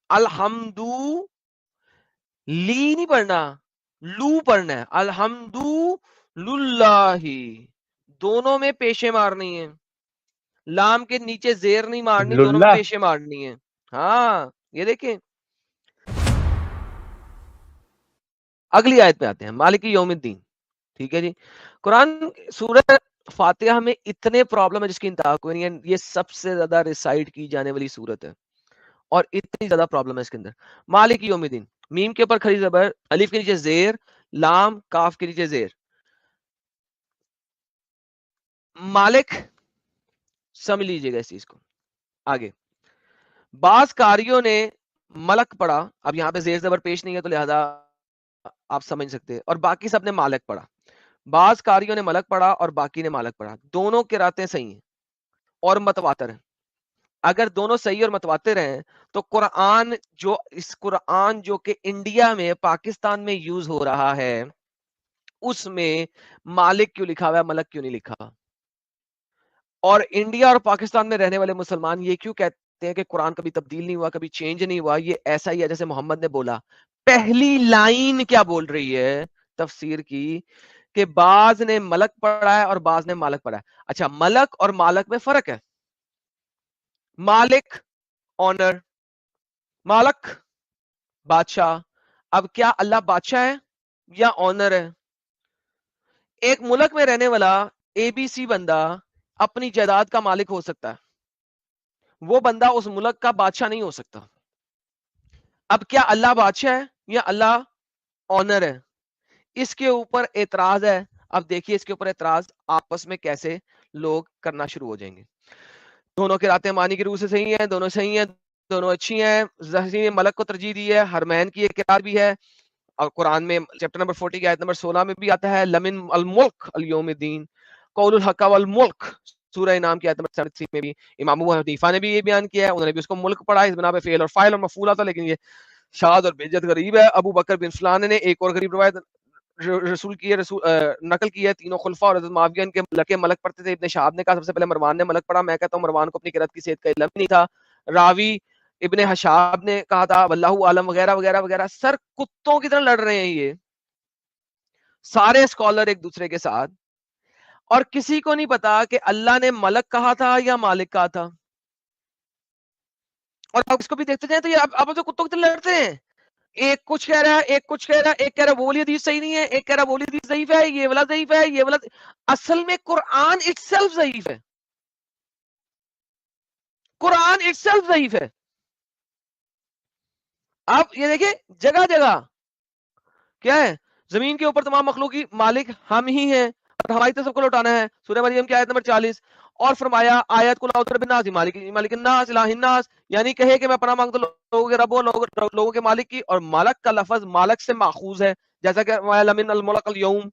الحمدو لی نہیں پڑھنا، لو پڑھنا ہے. الحمدو للہ، دونوں میں پیشے مارنی ہے، لام کے نیچے زیر نہیں مارنی، دونوں میں للہ. پیشے مارنی ہے. ہاں یہ دیکھیں. اگلی آیت پہ آتے ہیں، مالک یوم الدین. ٹھیک ہے جی. قرآن سورہ فاتحہ میں اتنے پرابلم ہے جس کی انتہا کوئی نہیں ہے. یہ سب سے زیادہ ریسائٹ کی جانے والی سورت ہے اور اتنی زیادہ پرابلم ہے اس کے اندر. مالک یوم الدین، میم کے اوپر کھڑی زبر، الف کے نیچے زیر، لام کاف کے نیچے زیر. مالک سمجھ لیجئے گا اس چیز کو. آگے بعض قاریوں نے ملک پڑھا، اب یہاں پہ زیر زبر پیش نہیں ہے تو لہذا آپ سمجھ سکتے ہیں، اور باقی سب نے مالک پڑھا. بعض قاریوں نے ملک پڑھا اور باقی نے مالک پڑھا. دونوں قراتیں صحیح ہیں اور متواتر ہیں. اگر دونوں صحیح اور متواتر ہیں تو قرآن جو کہ انڈیا میں، پاکستان میں یوز ہو رہا ہے، اس میں مالک کیوں لکھا ہوا ہے، ملک کیوں نہیں لکھا؟ اور انڈیا اور پاکستان میں رہنے والے مسلمان یہ کیوں کہتے ہیں کہ قرآن کبھی تبدیل نہیں ہوا، کبھی چینج نہیں ہوا، یہ ایسا ہی ہے جیسے محمد نے بولا. پہلی لائن کیا بول رہی ہے تفسیر کی؟ کہ بعض نے ملک پڑھا ہے اور بعض نے مالک پڑھا ہے. اچھا، ملک اور مالک میں فرق ہے. مالک آنر، مالک بادشاہ. اب کیا اللہ بادشاہ ہے یا آنر ہے؟ ایک ملک میں رہنے والا اے بی سی بندہ اپنی جائیداد کا مالک ہو سکتا ہے، وہ بندہ اس ملک کا بادشاہ نہیں ہو سکتا. اب کیا اللہ بادشاہ ہے یا اللہ آنر ہے؟ اس کے اوپر اعتراض ہے. اب دیکھیے اس کے اوپر اعتراض آپس میں کیسے لوگ کرنا شروع ہو جائیں گے. دونوں قراتیں معنی کی روح سے صحیح ہیں، دونوں صحیح ہیں، دونوں اچھی ہیں. ظاہری نے ملک کو ترجیح دی ہے، حرمین کی ایک قرات بھی ہے، اور قرآن میں چیپٹر نمبر 40 کی آیت نمبر 16 میں بھی آتا ہے لمن الملک الیوم الدین قول الحق والملک. سورہ انعام کی آیت نمبر 73 میں بھی امام ابو حنیفہ نے بھی یہ بیان کیا ہے، انہوں نے بھی اس کو ملک پڑھا. اس بنا پہ فعل اور فاعل اور مفعول آتا، لیکن یہ شاذ اور بےجت غریب ہے. ابو بکر بن فلان نے ایک اور غریب روایت رسول کی ہے، نقل کی ہے. تینوں خلفاء اور حضرت معاویہ ان کے ملک پڑھتے تھے. ابن شہاب نے کہا سب سے پہلے مروان نے ملک پڑھا. میں کہتا ہوں مروان کو اپنی قرات کی صحت کا علم نہیں تھا. راوی ابن حشاب نے کہا تھا واللہ عالم، وغیرہ وغیرہ وغیرہ. سر کتوں کی طرح لڑ رہے ہیں یہ سارے اسکالر ایک دوسرے کے ساتھ، اور کسی کو نہیں پتا کہ اللہ نے ملک کہا تھا یا مالک کہا تھا. اور آپ اس کو بھی دیکھتے جائیں تو یہ آپ تو کتوں کی طرح لڑتے ہیں. ایک کچھ کہہ رہا ہے، ایک کچھ کہہ رہا ہے، ایک کہہ رہا ہے وہ والی حدیث صحیح نہیں ہے، ایک کہہ رہا ہے وہ والی حدیث ضعیف ہے، یہ والا ضعیف ہے، یہ والا. اصل میں قرآن اٹ سیلف ضعیف ہے، قرآن اٹ سیلف ضعیف ہے. آپ یہ دیکھیں جگہ جگہ کیا ہے، زمین کے اوپر تمام مخلوق کی مالک ہم ہی ہیں اور ہماری طرف سب کو لوٹانا ہے. سورہ مریم کی آیت نمبر 40. اور فرمایا آیت کو لاؤ بالناس مالک مالک الناس الہ الناس، یعنی کہے کہ میں پناہ مانگتا ہوں لوگوں کے رب و لوگوں کے مالک کی. اور مالک کا لفظ مالک سے ماخوذ ہے، جیسا کہ لمن الملک الیوم،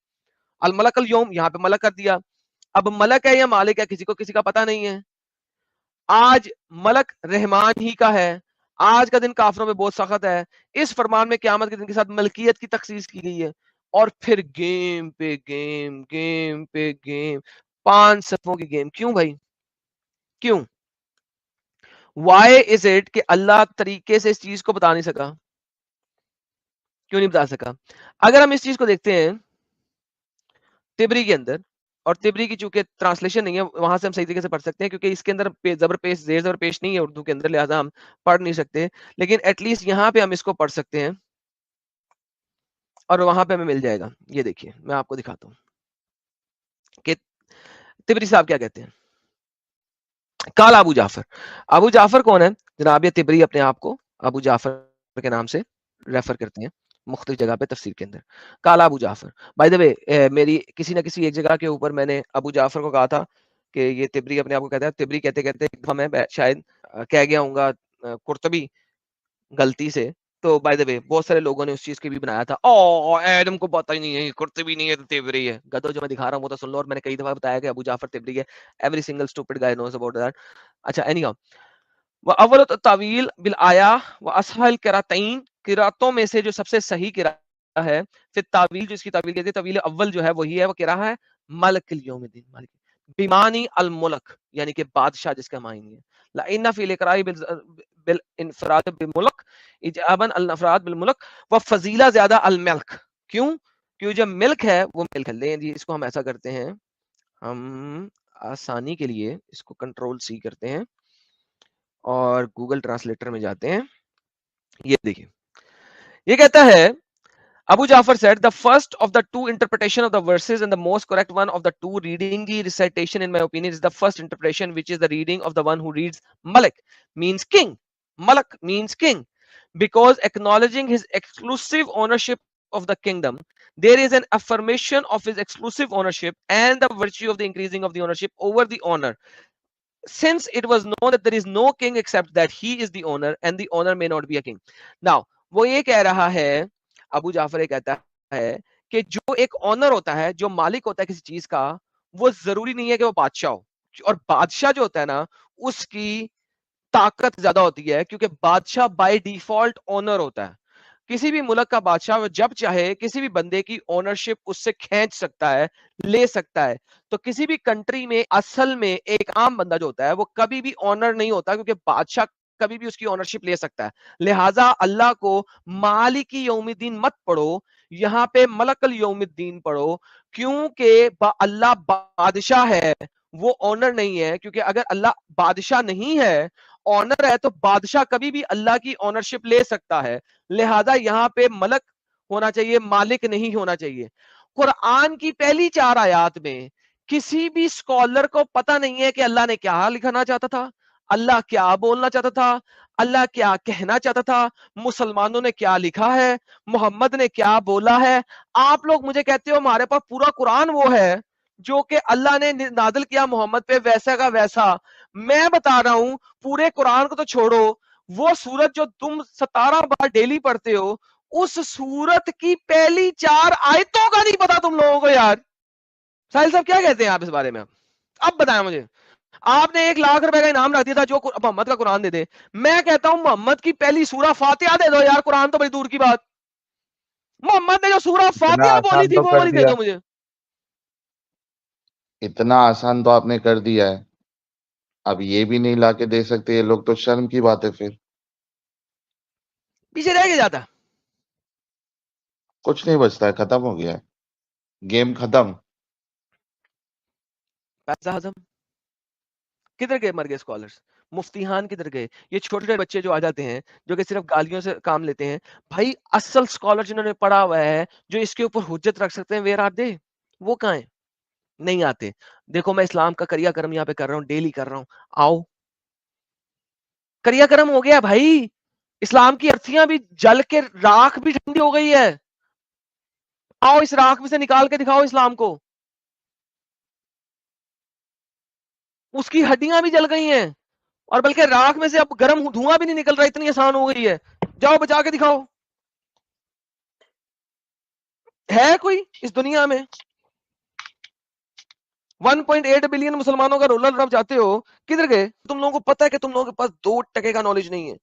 الملک الیوم یہاں پہ ملک کر دیا. اب ملک ہے یا مالک ہے کسی کا پتہ نہیں ہے. آج ملک رحمان ہی کا ہے. آج کا دن کافروں میں بہت سخت ہے. اس فرمان میں قیامت کے دن کے ساتھ ملکیت کی تخصیص کی گئی ہے. اور پھر گیم پہ گیم، گیم پہ گیم، 5 صفوں کی گیم. کیوں بھائی کیوں؟ وائی از اٹ کہ اللہ طریقے سے اس چیز کو بتا نہیں سکا؟ کیوں نہیں بتا سکا؟ اگر ہم اس چیز کو دیکھتے ہیں تبری کے اندر، اور تبری کی چونکہ ٹرانسلیشن نہیں ہے وہاں سے ہم صحیح طریقے سے پڑھ سکتے ہیں کیونکہ اس کے اندر زبر پیش زیر زبر پیش نہیں ہے اردو کے اندر، لہٰذا ہم پڑھ نہیں سکتے. لیکن ایٹ لیسٹ یہاں پہ ہم اس کو پڑھ سکتے ہیں اور وہاں پہ ہمیں مل جائے گا. یہ دیکھیے میں آپ کو دکھاتا ہوں کہ تبری صاحب کیا کہتے ہیں. کال ابو جعفر. ابو جعفر کون ہے جناب؟ یہ تبری اپنے آپ کو ابو جعفر کے نام سے ریفر کرتے ہیں مختلف جگہ پہ تفسیر کے اندر. کالا ابو جعفر. بائی دا وے میری کسی نہ کسی ایک جگہ کے اوپر میں نے ابو جعفر کو کہا تھا کہ یہ تبری اپنے آپ کو کہتا ہے. تبری کہتے کہتے ایک دفعہ میں شاید کہہ گیا ہوں گا قرطبی غلطی سے. تو بائی دا وے بہت سارے لوگوں نے اس چیز کے بھی بنایا تھا او ایڈم کو پتہ ہی نہیں ہے قرطبی نہیں ہے تو تبری ہے. گدو جو میں دکھا رہا ہوں وہ تو سن لو. اور میں نے کئی دفعہ بتایا کہ ابو جعفر تبری ہے. Every single stupid guy knows about that. اچھا اینی ہاؤ واول التاویل بالایا واسهل قراتین، قراتوں میں سے جو سب سے صحیح قرات ہے پھر تعویل جو اس کی تعویل کہتے ہیں تعویل اول جو ہے وہی ہے وہ قرات ہے ملک الیوم الدین، مالک بیمانی الملک، یعنی کہ بادشاہ جس کا معنی ہے. لان فی الاقرار بالانفراد بالملک اجابا الافراد بالملک وفضیلہ زیادہ الملک. کیوں؟ کیوں جب ملک ہے وہ ملک ہے. لیں جی اس کو ہم ایسا کرتے ہیں, ہم آسانی کے لیے اس کو کنٹرول سی کرتے ہیں اور گوگل ٹرانسلیٹر میں جاتے ہیں. یہ دیکھیں, یہ کہتا ہے Abu Jafar said the first of the two interpretation of the verses and the most correct one of the two reading the recitation in my opinion is the first interpretation, which is the reading of the one who reads Malik means king. Malak means king because acknowledging his exclusive ownership of the kingdom, there is an affirmation of his exclusive ownership and the virtue of the increasing of the ownership over the owner. Since it was known that there is no king except that he is the owner and the owner may not be a king. Now وہ یہ کہہ رہا ہے, ابو جعفر یہ کہتا ہے کہ جو ایک آنر ہوتا ہے, جو مالک ہوتا ہے کسی چیز کا, وہ ضروری نہیں ہے کہ وہ بادشاہ ہو. اور بادشاہ جو ہوتا ہے نا, اس کی طاقت زیادہ ہوتی ہے کیونکہ بادشاہ بائی ڈیفالٹ آنر ہوتا ہے. کسی بھی ملک کا بادشاہ جب چاہے کسی بھی بندے کی اونرشپ اس سے کھینچ سکتا ہے, لے سکتا ہے. تو کسی بھی کنٹری میں اصل میں ایک عام بندہ جو ہوتا ہے وہ کبھی بھی آنر نہیں ہوتا کیونکہ بادشاہ کبھی بھی اس کی اونرشپ لے سکتا ہے. لہٰذا اللہ کو مالک یوم الدین مت پڑھو, یہاں پہ ملک الیوم الدین پڑھو, کیونکہ اللہ بادشاہ ہے, وہ آنر نہیں ہے. کیونکہ اگر اللہ بادشاہ نہیں ہے, آنر ہے, تو بادشاہ کبھی بھی اللہ کی آنرشپ لے سکتا ہے. لہذا یہاں پہ ملک ہونا چاہیے, مالک نہیں ہونا چاہیے. قرآن کی پہلی 4 آیات میں کسی بھی اسکالر کو پتہ نہیں ہے کہ اللہ نے کیا لکھنا چاہتا تھا, اللہ کیا بولنا چاہتا تھا, اللہ کیا کہنا چاہتا تھا, مسلمانوں نے کیا لکھا ہے, محمد نے کیا بولا ہے. آپ لوگ مجھے کہتے ہو ہمارے پاس پورا قرآن وہ ہے جو کہ اللہ نے نازل کیا محمد پہ ویسا کا ویسا. میں بتا رہا ہوں پورے قرآن کو تو چھوڑو, وہ سورت جو تم 17 بار ڈیلی پڑھتے ہو, اس سورت کی پہلی 4 آیتوں کا نہیں پتا تم لوگوں کو یار. ساحل صاحب کیا کہتے ہیں آپ اس بارے میں؟ اب بتائیں مجھے. آپ نے 1 لاکھ روپے کا انعام رکھ دیا تھا جو محمد کا قرآن دے دے. میں کہتا ہوں محمد کی پہلی سورہ فاتحہ دے دو یار, قرآن تو بڑی دور کی بات. محمد نے جو سورہ اتنا فاتحہ بولی آسان تھی تو وہ کر والی دے دیا, دو مجھے. اتنا آسان تو آپ نے کر دیا ہے, اب یہ بھی نہیں لا کے دے سکتے یہ لوگ, تو شرم کی بات ہے. پھر پیچھے رہ کے جاتا, کچھ نہیں بچتا ہے, ختم ہو گیا ہے, گیم ختم. پیسہ ہضم. کدھر گئے مر گئے اسکالرس, مفتیحان کدھر گئے, یہ چھوٹے چھوٹے بچے جو آ جاتے ہیں جو کہ صرف گالیوں سے کام لیتے ہیں. بھائی اصل اسکالر جنہوں نے پڑھا ہوا ہے, جو اس کے اوپر حجت رکھ سکتے ہیں, ویئر آر دے؟ وہ کہاں ہیں؟ نہیں آتے. دیکھو میں اسلام کا کریا کرم یہاں پہ کر رہا ہوں, ڈیلی کر رہا ہوں, آؤ. کریا کرم ہو گیا بھائی, اسلام کی ارتھیاں بھی جل کے راکھ بھی ٹھنڈی ہو گئی ہے. آؤ اس راکھ میں سے نکال کے دکھاؤ اسلام کو. اس کی ہڈیاں بھی جل گئی ہیں, اور بلکہ راکھ میں سے اب گرم دھواں بھی نہیں نکل رہا, اتنی آسان ہو گئی ہے. جاؤ بچا کے دکھاؤ. ہے کوئی اس دنیا میں؟ 1.8 بلین مسلمانوں کا رولر رب چاہتے ہو, کدھر گئے تم لوگوں کو؟ پتا ہے کہ تم لوگوں کے پاس 2% کا نالج نہیں ہے.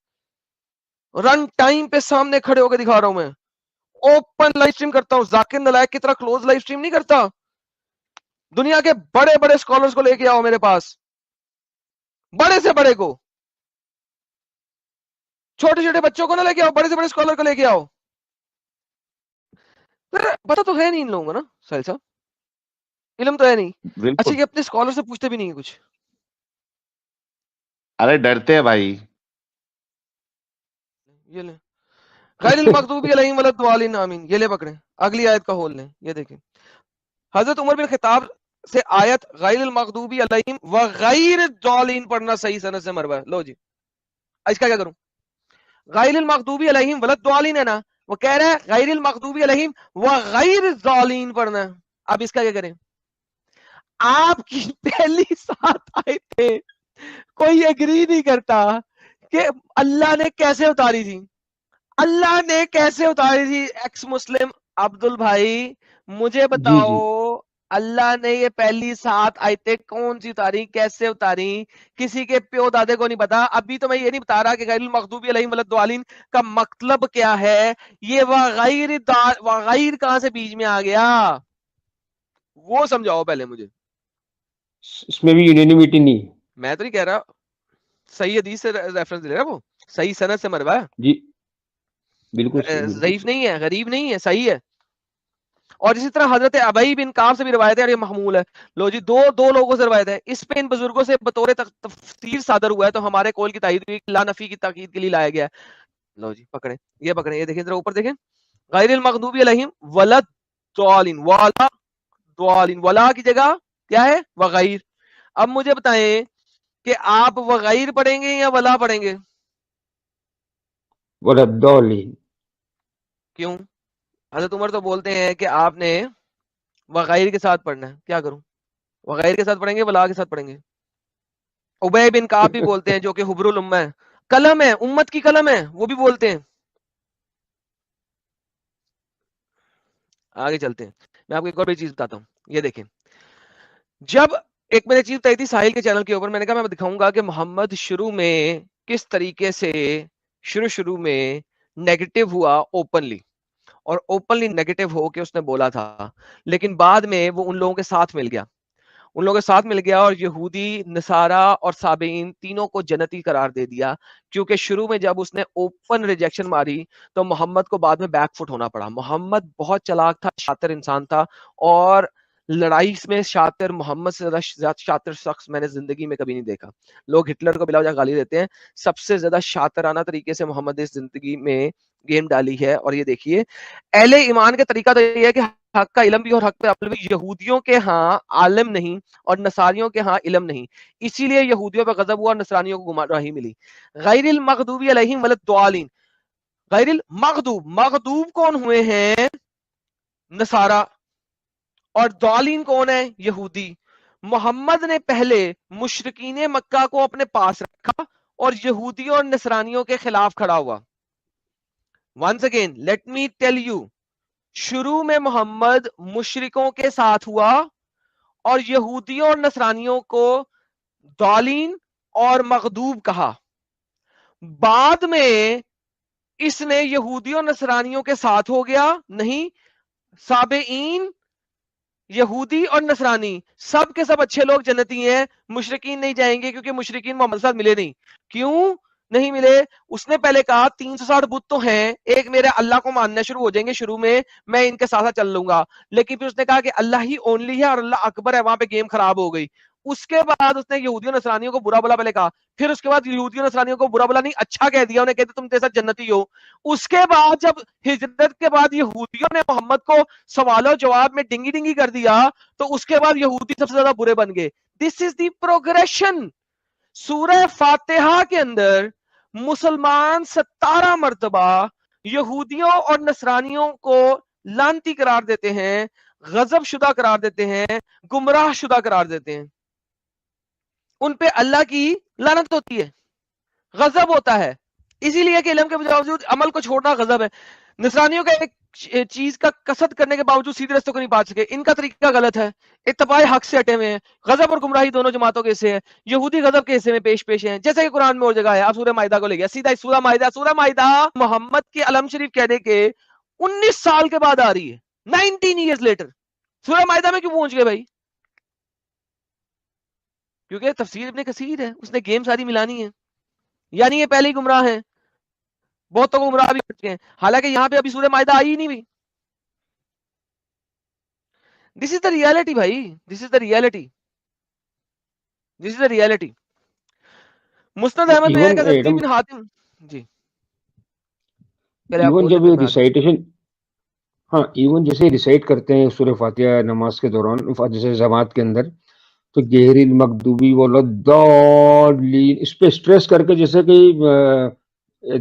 رن ٹائم پہ سامنے کھڑے ہو کے دکھا رہا ہوں میں, اوپن لائف سٹریم کرتا ہوں. ذاکر نلائق کی طرح کلوز لائف سٹریم نہیں کرتا. دنیا کے بڑے بڑے اسکالرز کو لے کے آؤ میرے پاس, بڑے سے بڑے کو. چھوٹے چھوٹے بچوں کو نہ لے کے آؤ, بڑے سے بڑے اسکالر کو لے کے آؤ. پتا تو ہے نہیں ان لوگوں کو نا ساحل صاحب, علم تو ہے نہیں. اچھا بالکل. یہ اپنے اسکالر سے پوچھتے بھی نہیں ہے کچھ. ارے ڈرتے ہیں بھائی. یہ لیں غیر المغضوب علیہم ولا الضالین آمین, یہ لے پکڑیں. اگلی آیت کا ہول لیں, یہ دیکھیں. حضرت عمر بن خطاب سے آیت غیر المغضوب علیہم وغیر الضالین پڑھنا صحیح سند سے مروا ہے. لو جی, اس کا کیا کروں؟ غیر المغضوب علیہم ولا الضالین ہے نا, وہ کہہ رہا ہے غیر المغضوب علیہم وغیر الضالین پڑھنا. اب اس کا کیا کریں؟ آپ کی پہلی 7 آیتیں کوئی ایگری نہیں کرتا کہ اللہ نے کیسے اتاری تھی. اللہ نے کیسے اتاری تھی؟ ایکس مسلم عبد البھائی مجھے جی بتاؤ, جی اللہ نے یہ پہلی 7 آیتیں کون سی اتاری, کیسے اتاری؟ کسی کے پیو دادے کو نہیں پتا. ابھی تو میں یہ نہیں بتا رہا کہ غیر المغضوب علیہم ولا الضالین کا مطلب کیا ہے. یہ وغیر کہاں سے بیچ میں آ گیا, وہ سمجھاؤ پہلے مجھے. اس میں بھی یونینیمیٹی نہیں. میں تو نہیں کہہ رہا, صحیح حدیث سے ریفرنس لے رہا ہے وہ, صحیح سند سے مروا ہے, جی بالکل صحیح, بالکل ضعیف صحیح. نہیں ہے, غریب نہیں ہے, صحیح ہے. اور اسی طرح حضرت ابی بن کعب سے بھی روایت ہے, اور یہ محمول ہے. لو جی, دو لوگوں سے روایت ہے. اس پہ ان بزرگوں سے بطور تفسیر صادر ہوا ہے, تو ہمارے قول کی تائید ہوئی, لا نفی کی تاکید کے لیے لایا گیا ہے. لو جی پکڑیں, یہ پکڑیں, یہ دیکھیں ذرا اوپر دیکھیں, غیر المغضوب علیہم ولد ضالین, والا ضالین, ولا کی جگہ کیا ہے, وغیر. اب مجھے بتائیں کہ آپ وغیر پڑھیں گے یا ولا پڑھیں گے؟ ولدالین. کیوں؟ حضرت عمر تو بولتے ہیں کہ آپ نے وغیر کے ساتھ پڑھنا ہے. کیا کروں, وغیر کے ساتھ پڑھیں گے ولا کے ساتھ پڑھیں گے؟ ابی بن کعب بھی بولتے ہیں, جو کہ حبر الامہ ہے, قلم ہے, امت کی قلم ہے, وہ بھی بولتے ہیں. آگے چلتے ہیں, میں آپ کو ایک اور بھی چیز بتاتا ہوں. یہ دیکھیں, جب ایک میں نے چیز بتائی تھی ساحل کے چینل کے اوپر, میں نے کہا میں دکھاؤں گا کہ محمد شروع میں کس طریقے سے شروع میں نیگیٹو ہوا اوپنلی, اور اوپنلی نیگیٹو ہو کے اس نے بولا تھا, لیکن بعد میں وہ ان لوگوں کے ساتھ مل گیا, اور یہودی, نصارہ اور سابعین تینوں کو جنتی قرار دے دیا, کیونکہ شروع میں جب اس نے اوپن ریجیکشن ماری تو محمد کو بعد میں بیک فٹ ہونا پڑا. محمد بہت چلاک تھا, شاطر انسان تھا, اور لڑائی میں شاطر, محمد سے زیادہ شاطر شخص میں نے زندگی میں کبھی نہیں دیکھا. لوگ ہٹلر کو بلا وجہ گالی دیتے ہیں, سب سے زیادہ شاطرانہ طریقے سے محمد نے زندگی میں گیم ڈالی ہے. اور یہ دیکھیے, اہل ایمان کا طریقہ تو یہ ہے کہ حق کا علم بھی اور حق پہ عمل بھی. یہودیوں کے ہاں عالم نہیں اور نصاریوں کے ہاں علم نہیں, اسی لیے یہودیوں پہ غضب ہوا اور نصرانیوں کو گمراہی ملی. غیر المغضوب علیہم ولدالین, غیر المغضوب, مغضوب کون ہوئے ہیں؟ نصارہ. اور ضالین کون ہے؟ یہودی. محمد نے پہلے مشرکین مکہ کو اپنے پاس رکھا اور یہودیوں اور نصرانیوں کے خلاف کھڑا ہوا. once again let me tell you, شروع میں محمد مشرکوں کے ساتھ ہوا اور یہودیوں اور نصرانیوں کو ضالین اور مغضوب کہا. بعد میں اس نے یہودیوں اور نصرانیوں کے ساتھ ہو گیا نہیں, سابعین, یہودی اور نصرانی سب کے سب اچھے لوگ جنتی ہیں, مشرکین نہیں جائیں گے, کیونکہ مشرکین محمد ساتھ ملے نہیں. کیوں نہیں ملے؟ اس نے پہلے کہا 360 بت تو ہیں, ایک میرے اللہ کو ماننا شروع ہو جائیں گے شروع میں ان کے ساتھ چل لوں گا, لیکن پھر اس نے کہا کہ اللہ ہی اونلی ہے اور اللہ اکبر ہے, وہاں پہ گیم خراب ہو گئی. اس کے بعد اس نے یہودیوں نصرانیوں کو برا بلا پہلے کہا, پھر اس کے بعد یہودیوں نصرانیوں کو برا بلا نہیں اچھا کہہ دیا, انہیں کہتے تم جیسا جنتی ہو. اس کے بعد جب ہجرت کے بعد یہودیوں نے محمد کو سوال و جواب میں ڈنگی ڈنگی کر دیا, تو اس کے بعد یہودی سب سے زیادہ برے بن گئے. دس از دی پروگریشن. سورہ فاتحہ کے اندر مسلمان 17 مرتبہ یہودیوں اور نصرانیوں کو لعنتی قرار دیتے ہیں, غضب شدہ قرار دیتے ہیں, گمراہ شدہ قرار دیتے ہیں. ان پہ اللہ کی لعنت ہوتی ہے, غضب ہوتا ہے, اسی لیے کہ علم کے باوجود عمل کو چھوڑنا غضب ہے. نصرانیوں کا ایک چیز کا قصد کرنے کے باوجود سیدھے راستے کو نہیں پا سکے, ان کا طریقہ غلط ہے, اتباع حق سے ہٹے ہوئے ہیں. غضب اور گمراہی دونوں جماعتوں کے حصے ہیں. یہودی غضب کے حصے میں پیش ہیں, جیسے کہ قرآن میں اور جگہ ہے. آپ سورہ مائدہ کو لے گیا سیدھا, سورہ مائدہ محمد کے علم شریف کہنے کے 19 سال کے بعد آ رہی ہے, 19 ایئرز لیٹر. سورہ مائدہ میں کیوں پہنچ گئے بھائی؟ کیونکہ تفسیر ابن کثیر ہے, اس نے گیم ساری ملانی ہے, یعنی یہ پہلے ہی گمراہ ہیں, بہتوں کو گمراہ بھی کر چکے ہیں, حالانکہ یہاں پہ ابھی سورہ مائدہ آئی ہی نہیں ہوئی. دس از دا ریالٹی بھائی, دس از the reality, this is the reality. مسند احمد میں ہے کہ عدی بن حاتم, جی پہلے آپ ایون بول لیں جب پھر یہ میں آگے. ریسائٹیشن, ہاں ایون جیسے ریسائٹ کرتے ہیں سورہ فاتحہ نماز کے دوران, جیسے جماعت کے اندر, تو غیر المغضوب ولدالین اس پہ اسٹریس کر کے جیسے کہ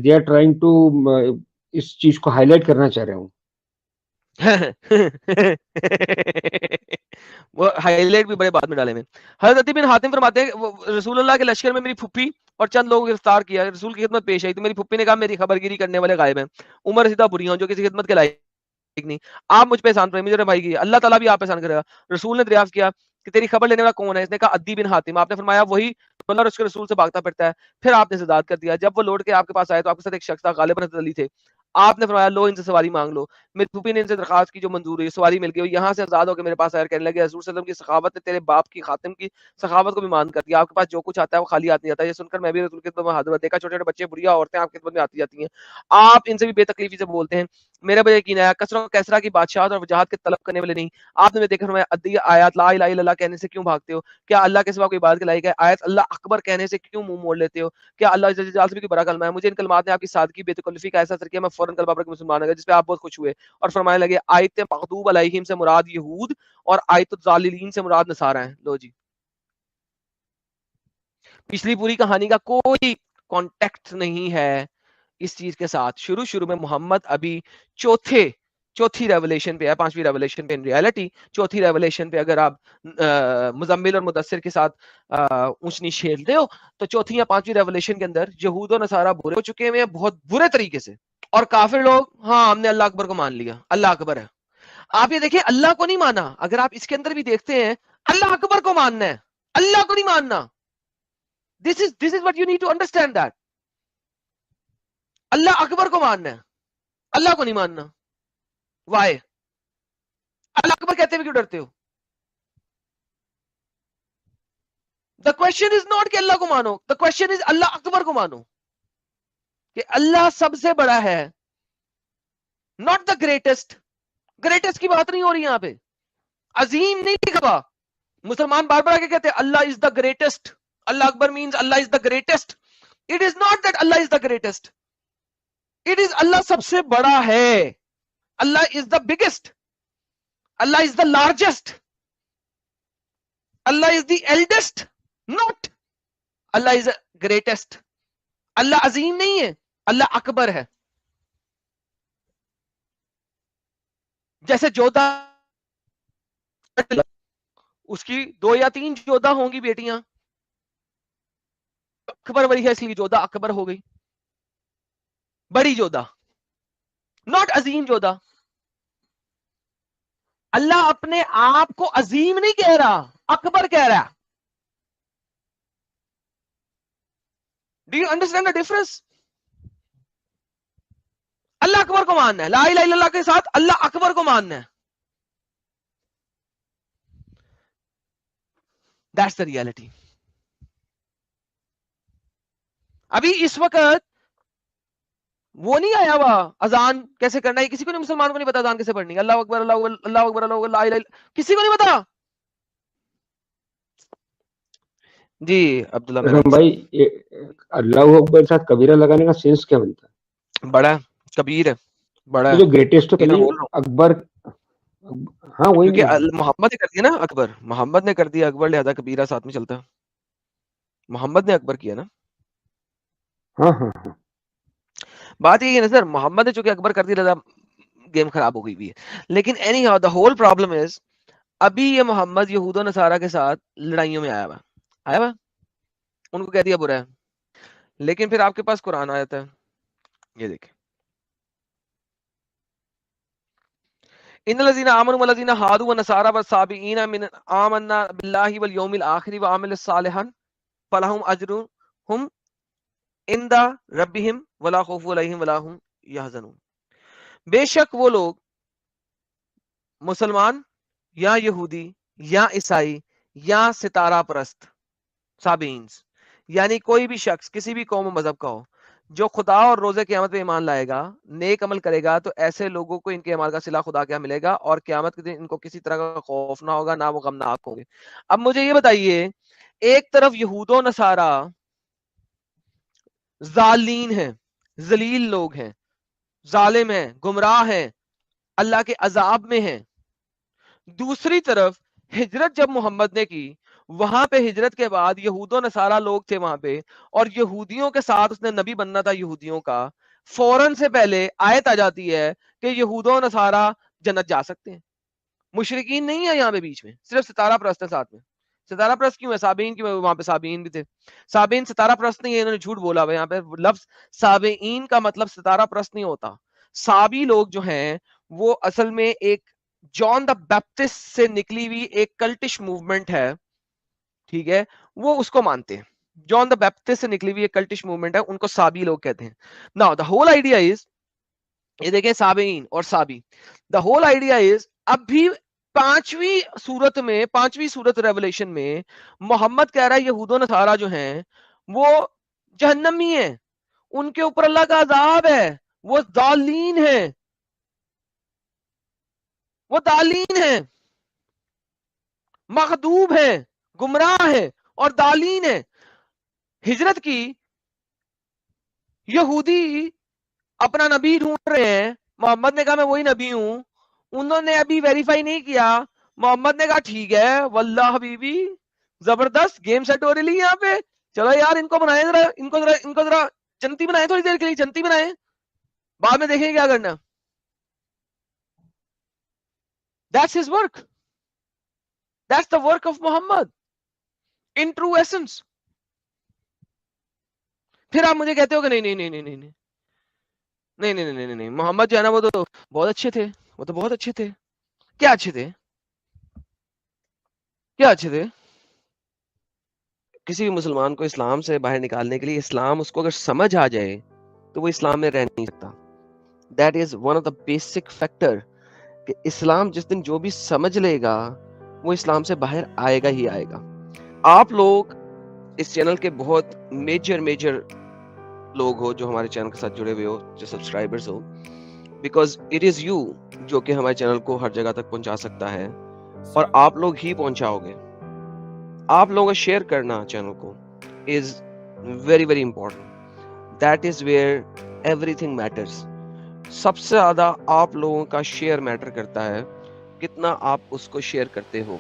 دے آر ٹرائنگ ٹو اس چیز کو ہائی لائٹ کرنا چاہ رہے ہوں. وہ ہائی لائٹ بھی بڑے بعد میں ڈالے میں. حضرت عدی بن حاتم فرماتے ہیں رسول اللہ کے لشکر میں میری پھپھی اور چند لوگوں کو گرفتار کیا, رسول کی خدمت پیش آئی تو میری پھپھی نے کہا میری خبرگیری کرنے والے غائب ہیں, عمر سیدھا بری ہوں جو کسی خدمت کے لائق نہیں, آپ مجھ پہ احسان فرمائیں, مجھے بھائی کی اللہ تعالیٰ بھی آپ پہ احسان کرے گا. رسول نے دریافت کیا کہ تیری خبر لینے والا کون ہے؟ اس نے کہا عدی بن حاتم. آپ نے فرمایا وہی اللہ اور اس کے رسول سے بھاگتا پھرتا ہے. پھر آپ نے زداد کر دیا. جب وہ لوٹ کے آپ کے پاس آئے تو آپ کے ساتھ ایک شخص تھا, غالباً حضرت علی تھے. آپ نے فرمایا لو ان سے سواری مانگ لو. میری پھوپھی نے ان سے درخواست کی جو منظور ہوئی, سواری مل گئی, یہاں سے آزاد ہو کے میرے پاس آئے, کہنے لگے حضور صلی اللہ علیہ وسلم کی سخاوت نے تیرے باپ کی خاتم کی سخاوت کو بھی مان کر دیا, آپ کے پاس جو کچھ آتا ہے وہ خالی ہاتھ نہیں آتا. یہ سن کر میں بھی رسول کی خدمت میں حاضر ہوا, دیکھا چھوٹے چھوٹے بچے بڑھیا عورتیں آپ کی خدمت میں آتی جاتی ہیں, آپ ان سے بھی بے تکلیفی سے بولتے ہیں. میرا بھی یقین ہے کسرا کیسرا کی بادشاہت اور وجاہت کے طلب کرنے والے نہیں. آپ نے دیکھا فرمایا ادی آیات لا الہ الا اللہ کہنے سے کیوں بھاگتے ہو, کیا اللہ کے سوا کوئی بات کے لائق ہے, آیت اللہ اکبر کہنے سے کیوں منہ موڑ لیتے ہو, کیا اللہ جل جلالہ سے بھی کوئی بڑا کلمہ ہے. مجھے ان کلمات نے آپ کی سادگی بے تکلفی کا ایسا اثر کیا, میں فوراً کلمہ پڑھ کے مسلمان ہو گیا, جس پہ آپ بہت خوش ہوئے اور فرمانے لگے آیت مغضوب علیہم سے مراد یہود اور آیت الضالین سے مراد نصارہ ہیں. لو جی, پچھلی پوری کہانی کا کوئی کانٹیکٹ نہیں ہے اس چیز کے ساتھ. شروع میں محمد ابھی چوتھی ریولیشن پہ ہے, پانچویں ریولیشن پہ, ان ریالٹی چوتھی ریولیشن پہ اگر آپ مزمل اور مدثر کے ساتھ اونچ نیچ کھیلتے ہو تو چوتھی یا پانچویں ریولیشن کے اندر یہود و نصارہ برے ہو چکے ہیں بہت برے طریقے سے, اور کافر لوگ ہاں ہم نے اللہ اکبر کو مان لیا, اللہ اکبر ہے. آپ یہ دیکھیں اللہ کو نہیں مانا, اگر آپ اس کے اندر بھی دیکھتے ہیں اللہ اکبر کو ماننا ہے, اللہ کو نہیں ماننا. This is what you need to understand that. اللہ اکبر کو ماننا ہے, اللہ کو نہیں ماننا. Why? اللہ اکبر کہتے ہوئے کیوں ڈرتے ہو؟ The question is not کہ اللہ کو مانو, the question is اللہ اکبر کو مانو, کہ اللہ سب سے بڑا ہے, not the greatest. greatest کی بات نہیں ہو رہی یہاں پہ, عظیم نہیں لکھا. مسلمان بار بار آگے کہتے ہیں اللہ is the greatest. Allah Akbar means Allah is the greatest. It is not that Allah is the greatest. It is اللہ سب سے بڑا ہے. اللہ is the biggest. Allah is the largest. Allah is the eldest. Not Allah is the greatest. اللہ عظیم نہیں ہے, اللہ اکبر ہے. جیسے جودھا اس کی 2 یا 3 جودھا ہوں گی بیٹیاں, اکبر وہی ہے اس لیے جودھا اکبر ہو گئی, بڑی جودھا, ناٹ عظیم جودھا. اللہ اپنے آپ کو عظیم نہیں کہہ رہا, اکبر کہہ رہا. Do you understand the difference? اللہ اکبر کو ماننا ہے, لا الہ الا اللہ کے ساتھ اللہ اکبر کو ماننا ہے. That's the reality. ابھی اس وقت وہ نہیں آیا ہوا اذان کیسے کرنا ہے, کسی کو نہیں, مسلمان کو نہیں پتا اذان کیسے پڑھنی ہے. اللہ اکبر اللہ اکبر اللہ اکبر اللہ اکبر لا الہ الا, کسی کو نہیں پتا. جی عبداللہ بھائی اللہ اکبر کے ساتھ کبیرہ لگانے کا سینس کیا بنتا ہے؟ بڑا کبیر ہے, بڑا جو گریٹسٹ تو نہیں اکبر, ہاں وہی کیونکہ محمد نے کر دیا نا اکبر, محمد نے کر دیا اکبر, لہذا کبیرہ ساتھ میں چلتا. محمد نے اکبر کیا نا. ہاں ہاں ہاں, بات یہ ہے نا سر, محمد نے چونکہ اکبر کر دی لہذا گیم خراب ہو گئی بھی ہے. لیکن any how the whole problem is ابھی یہ محمد یہود و نصارہ کے ساتھ لڑائیوں میں آیا ہوا, ان کو کہہ دیا برا ہے. لیکن پھر آپ کے پاس قرآن آ جاتا ہے, یہ دیکھیں ان الذين آمنوا والذين هادوا والنصارى والصابئين من آمنا بالله واليوم الآخر وعملوا صالحا فلهم أجرهم عند ربهم ولا خوف عليهم ولا هم يحزنون. بے شک وہ لوگ مسلمان یا یہودی یا عیسائی یا ستارہ پرست صابئینز, یعنی کوئی بھی شخص کسی بھی قوم و مذہب کا ہو جو خدا اور روز قیامت پہ ایمان لائے گا, نیک عمل کرے گا, تو ایسے لوگوں کو ان کے اعمال کا صلہ خدا کیا ملے گا, اور قیامت کے دن ان کو کسی طرح کا خوف نہ ہوگا, نہ وہ غمناک ہوں گے. اب مجھے یہ بتائیے, ایک طرف یہود و نصارہ ظالین ہیں, ذلیل لوگ ہیں, ظالم ہیں, گمراہ ہیں, اللہ کے عذاب میں ہیں. دوسری طرف ہجرت جب محمد نے کی, وہاں پہ ہجرت کے بعد یہود و نصارہ لوگ تھے وہاں پہ, اور یہودیوں کے ساتھ اس نے نبی بننا تھا یہودیوں کا. فوراً سے پہلے آیت آ جاتی ہے کہ یہود و نصارہ جنت جا سکتے ہیں. مشرکین نہیں ہے یہاں پہ بیچ میں, صرف ستارہ پرست ہے ساتھ میں. ستارہ پرست کیوں ہے؟ صابئین کی وہاں پہ صابئین بھی تھے. صابئین ستارہ پرست نہیں ہے, انہوں نے جھوٹ بولا ہوا. یہاں پہ لفظ صابئین کا مطلب ستارہ پرست نہیں ہوتا. صابی لوگ جو ہیں وہ اصل میں ایک جان دا بیپٹسٹ سے نکلی ہوئی ایک کلٹش موومنٹ ہے, ٹھیک ہے, وہ اس کو مانتے ہیں. جان دا بیپٹسٹ سے نکلی ہوئی ایک کلٹش موومنٹ ہے, ان کو صابی لوگ کہتے ہیں. Now the whole idea is یہ دیکھیں سابعین اور سابی. دا ہول آئیڈیا از اب بھی پانچویں صورت ریولیشن میں محمد کہہ رہا ہے یہود و نصارہ جو ہیں وہ جہنمی ہیں, ان کے اوپر اللہ کا عذاب ہے, وہ ضالین ہیں, وہ ضالین ہیں, مغضوب ہیں, گمراہ ہیں اور ضالین ہیں. ہجرت کی, یہودی اپنا نبی ڈھونڈ رہے ہیں, محمد نے کہا میں وہی نبی ہوں, انہوں نے ابھی ویریفائی نہیں کیا, محمد نے کہا ٹھیک ہے واللہ حبیبی زبردست گیم سیٹ ہو رہی یہاں پہ, چلو یار ان کو بنائیں ذرا, ان کو ذرا جنتی بنائیں, تھوڑی دیر کے لیے جنتی بنائیں, بعد میں دیکھیں کیا کرنا. That's his work. That's the work of Muhammad in true essence. پھر آپ مجھے کہتے ہو کہ نہیں محمد جو ہے نا وہ تو بہت اچھے تھے, وہ تو بہت اچھے تھے. کیا اچھے تھے؟ کیا اچھے تھے؟ کسی بھی مسلمان کو اسلام سے باہر نکالنے کے لیے اسلام اس کو اگر سمجھ آ جائے تو وہ اسلام میں رہ نہیں سکتا. That is one of the basic factor کہ اسلام جس دن جو بھی سمجھ لے گا وہ اسلام سے باہر آئے گا ہی آئے گا. آپ لوگ اس چینل کے بہت میجر لوگ ہو جو ہمارے چینل کے ساتھ جڑے ہوئے ہو, جو subscribers who, because it is you جو کہ ہمارے چینل کو ہر جگہ تک پہنچا سکتا ہے, اور آپ لوگ ہی پہنچاؤ گے. آپ لوگوں کا شیئر کرنا چینل کو is very important. That is where everything matters. سب سے زیادہ آپ لوگوں کا شیئر میٹر کرتا ہے, کتنا آپ اس کو شیئر کرتے ہو.